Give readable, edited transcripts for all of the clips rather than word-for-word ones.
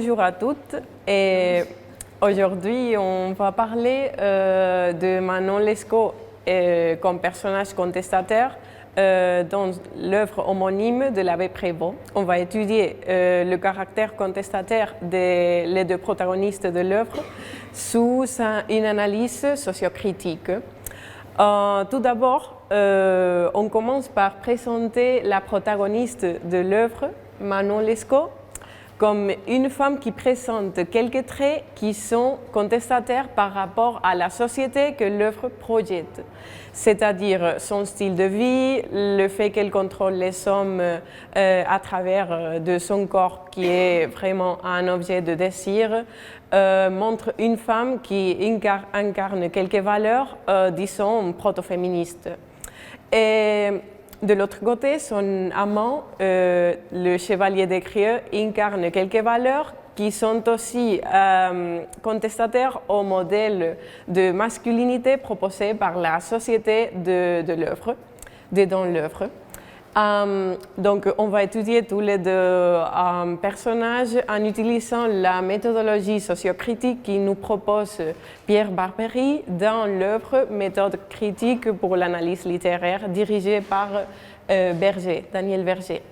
bonjour à toutes. Et aujourd'hui, on va parler de Manon Lescaut comme personnage contestataire dans l'œuvre homonyme de l'abbé Prévost. On va étudier le caractère contestataire des deux protagonistes de l'œuvre sous une analyse sociocritique. Tout d'abord, on commence par présenter la protagoniste de l'œuvre, Manon Lescaut, comme une femme qui présente quelques traits qui sont contestataires par rapport à la société que l'œuvre projette, c'est-à-dire son style de vie, le fait qu'elle contrôle les hommes à travers de son corps qui est vraiment un objet de désir, montre une femme qui incarne quelques valeurs, disons, proto-féministes. Et de l'autre côté, son amant, le chevalier des Crieux, incarne quelques valeurs qui sont aussi contestataires au modèle de masculinité proposé par la société de l'œuvre, dans l'œuvre. Donc, on va étudier tous les deux personnages en utilisant la méthodologie sociocritique qui nous propose Pierre Barbery dans l'œuvre Méthode critique pour l'analyse littéraire dirigée par Daniel Berger.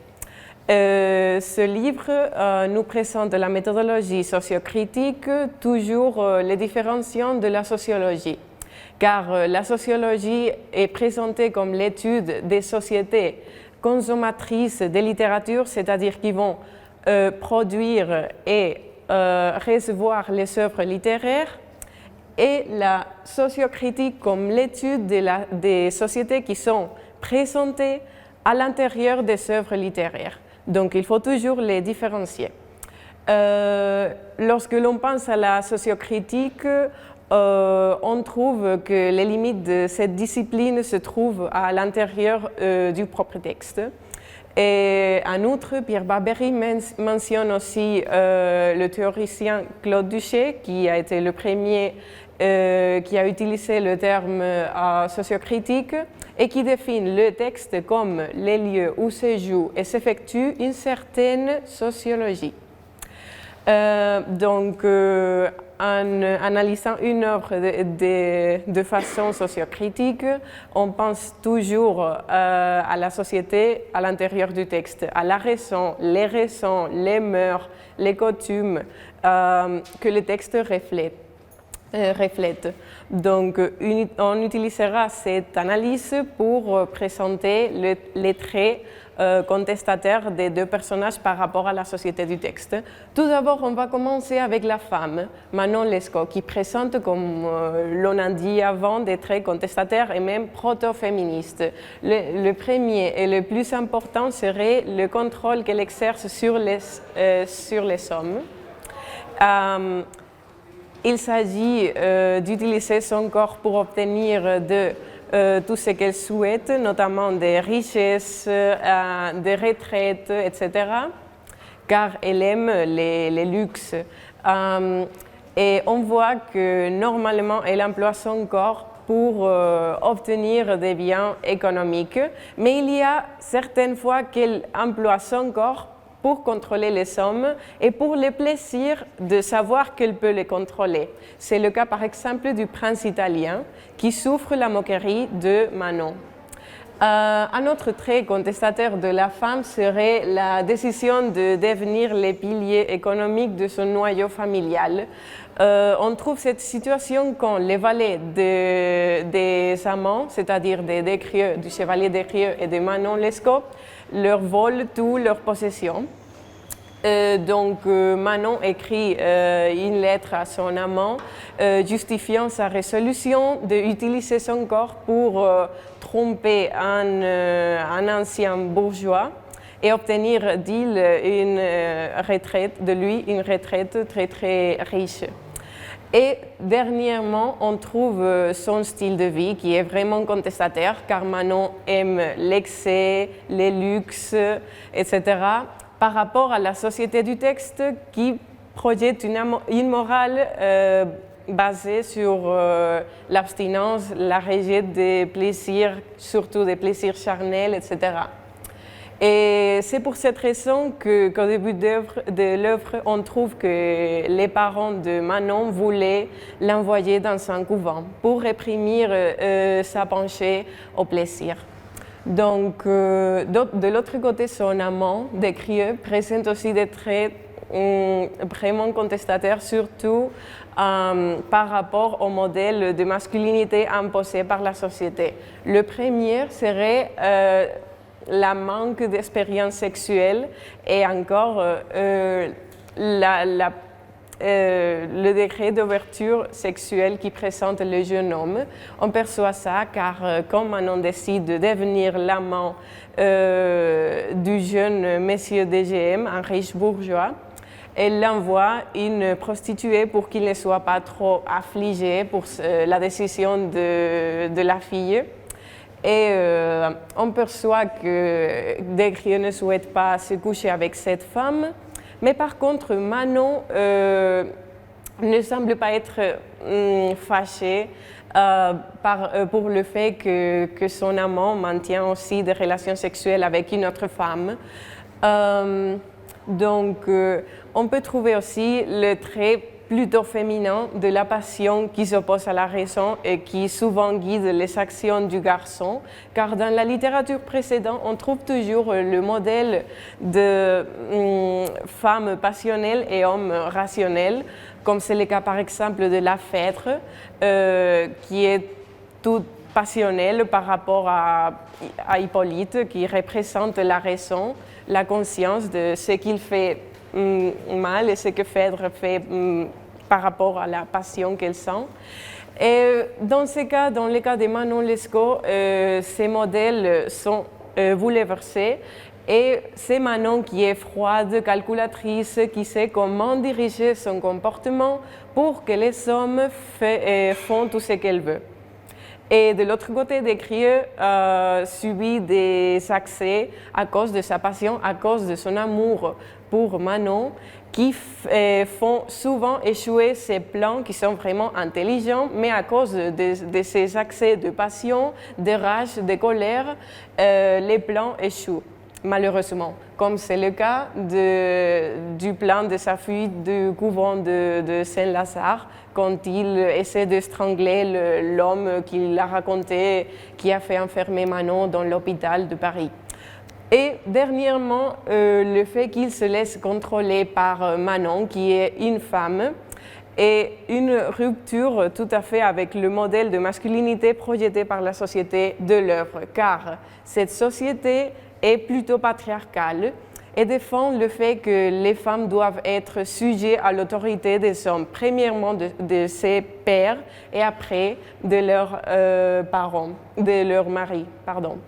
Ce livre nous présente la méthodologie sociocritique, toujours les différenciants de la sociologie, car la sociologie est présentée comme l'étude des sociétés consommatrices de littérature, c'est-à-dire qui vont produire et recevoir les œuvres littéraires, et la sociocritique comme l'étude des sociétés qui sont présentées à l'intérieur des œuvres littéraires. Donc il faut toujours les différencier. Lorsque l'on pense à la sociocritique, on trouve que les limites de cette discipline se trouvent à l'intérieur du propre texte. Et en outre, Pierre Barbery mentionne aussi le théoricien Claude Duché, qui a été le premier qui a utilisé le terme sociocritique et qui définit le texte comme les lieux où se joue et s'effectue une certaine sociologie. En analysant une œuvre de façon sociocritique, on pense toujours à la société à l'intérieur du texte, à la raison, les mœurs, les coutumes que le texte reflète. Donc, on utilisera cette analyse pour présenter les traits contestataires des deux personnages par rapport à la société du texte. Tout d'abord, on va commencer avec la femme, Manon Lescaut, qui présente, comme l'on a dit avant, des traits contestataires et même proto-féministes. Le premier et le plus important serait le contrôle qu'elle exerce sur les hommes. Il s'agit d'utiliser son corps pour obtenir tout ce qu'elle souhaite, notamment des richesses, des retraites, etc., car elle aime les luxes. Et on voit que normalement, elle emploie son corps pour obtenir des biens économiques, mais il y a certaines fois qu'elle emploie son corps pour contrôler les hommes et pour le plaisir de savoir qu'elle peut les contrôler. C'est le cas par exemple du prince italien qui souffre la moquerie de Manon. Un autre trait contestataire de la femme serait la décision de devenir les piliers économiques de son noyau familial. On trouve cette situation quand les valets des amants, c'est-à-dire des Crieux, du chevalier des Crieux et de Manon Lescaut, leur volent toutes leurs possessions. Manon écrit une lettre à son amant justifiant sa résolution d'utiliser son corps pour tromper un ancien bourgeois et obtenir une retraite très très riche. Et dernièrement, on trouve son style de vie qui est vraiment contestataire, car Manon aime l'excès, les luxes, etc., par rapport à la société du texte qui projette une morale basée sur l'abstinence, la rejet des plaisirs, surtout des plaisirs charnels, etc. Et c'est pour cette raison qu'au début de l'œuvre, on trouve que les parents de Manon voulaient l'envoyer dans un couvent pour réprimer sa pensée au plaisir. Donc, de l'autre côté, son amant, Descrieux, présente aussi des traits vraiment contestataires, surtout par rapport au modèle de masculinité imposé par la société. Le premier serait la manque d'expérience sexuelle et encore le degré d'ouverture sexuelle qui présente le jeune homme. On perçoit ça car quand Manon décide de devenir l'amant du jeune monsieur DGM, un riche bourgeois, elle envoie une prostituée pour qu'il ne soit pas trop affligé pour la décision de la fille. Et on perçoit que Descrieux ne souhaite pas se coucher avec cette femme, mais par contre Manon ne semble pas être fâchée pour le fait que son amant maintient aussi des relations sexuelles avec une autre femme. Donc on peut trouver aussi le trait plutôt féminin de la passion qui s'oppose à la raison et qui souvent guide les actions du garçon, car dans la littérature précédente, on trouve toujours le modèle de femme passionnelle et homme rationnel, comme c'est le cas par exemple de la Phèdre, qui est toute passionnelle par rapport à Hippolyte, qui représente la raison, la conscience de ce qu'il fait mal et ce que Phèdre fait par rapport à la passion qu'elle sent. Et dans le cas de Manon Lescaut, ces modèles sont bouleversés et c'est Manon qui est froide, calculatrice, qui sait comment diriger son comportement pour que les hommes font tout ce qu'elle veut. Et de l'autre côté, Descrieux subit des accès à cause de sa passion, à cause de son amour pour Manon, qui font souvent échouer ses plans qui sont vraiment intelligents, mais à cause de ces accès de passion, de rage, de colère, les plans échouent, malheureusement. Comme c'est le cas du plan de sa fuite du couvent de Saint-Lazare, quand il essaie de strangler l'homme qu'il a raconté, qui a fait enfermer Manon dans l'hôpital de Paris. Et dernièrement, le fait qu'il se laisse contrôler par Manon, qui est une femme, est une rupture tout à fait avec le modèle de masculinité projeté par la société de l'œuvre, car cette société est plutôt patriarcale et défend le fait que les femmes doivent être sujettes à l'autorité des hommes, premièrement de ses pères et après de leurs parents, de leurs maris, pardon.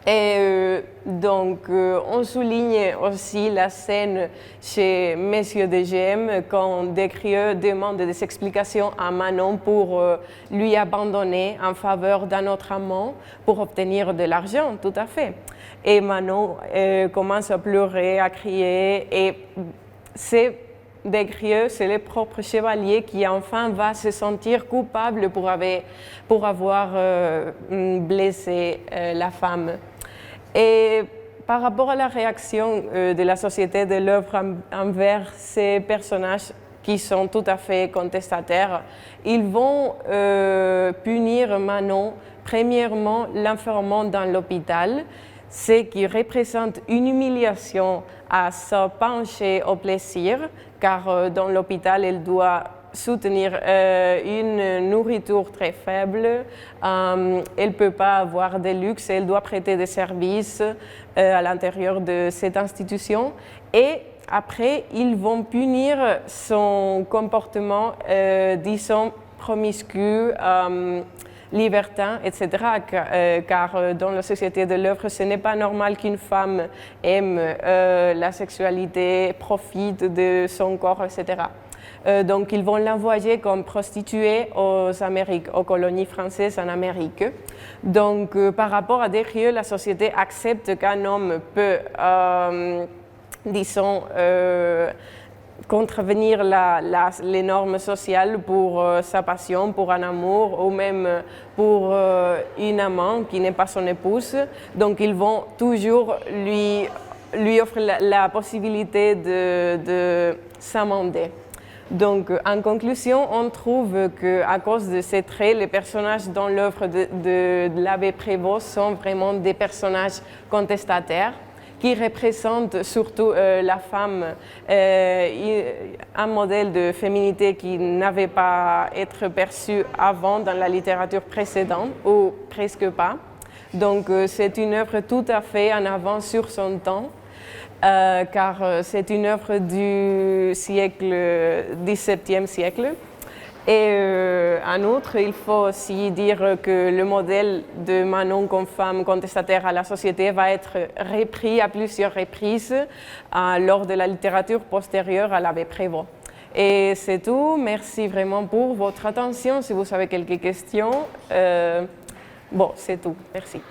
Et donc, on souligne aussi la scène chez Monsieur DGM quand Descrieux demande des explications à Manon pour lui abandonner en faveur d'un autre amant pour obtenir de l'argent, tout à fait. Et Manon commence à pleurer, à crier, et c'est Descrieux, c'est le propre chevalier qui enfin va se sentir coupable pour avoir blessé la femme. Et par rapport à la réaction de la société de l'œuvre envers ces personnages qui sont tout à fait contestataires, ils vont punir Manon, premièrement l'enfermement dans l'hôpital, ce qui représente une humiliation à se pencher au plaisir, car dans l'hôpital, elle doit soutenir une nourriture très faible, elle ne peut pas avoir de luxe, elle doit prêter des services à l'intérieur de cette institution. Et après, ils vont punir son comportement, disons, promiscu, libertin, etc. Car dans la société de l'œuvre, ce n'est pas normal qu'une femme aime la sexualité, profite de son corps, etc. Donc, ils vont l'envoyer comme prostituée aux colonies françaises en Amérique. Donc, par rapport à Descrieux, la société accepte qu'un homme peut, disons, contrevenir les normes sociales pour sa passion, pour un amour ou même pour une amant qui n'est pas son épouse. Donc ils vont toujours lui offrir la possibilité de s'amender. Donc, en conclusion, on trouve qu'à cause de ces traits, les personnages dans l'œuvre de l'abbé Prévost sont vraiment des personnages contestataires qui représentent surtout la femme, un modèle de féminité qui n'avait pas été perçu avant dans la littérature précédente, ou presque pas. Donc, c'est une œuvre tout à fait en avance sur son temps. Car c'est une œuvre du XVIIe siècle. Et en outre, il faut aussi dire que le modèle de Manon comme femme contestataire à la société va être repris à plusieurs reprises lors de la littérature postérieure à l'abbé Prévost. Et c'est tout. Merci vraiment pour votre attention. Si vous avez quelques questions, bon, c'est tout. Merci.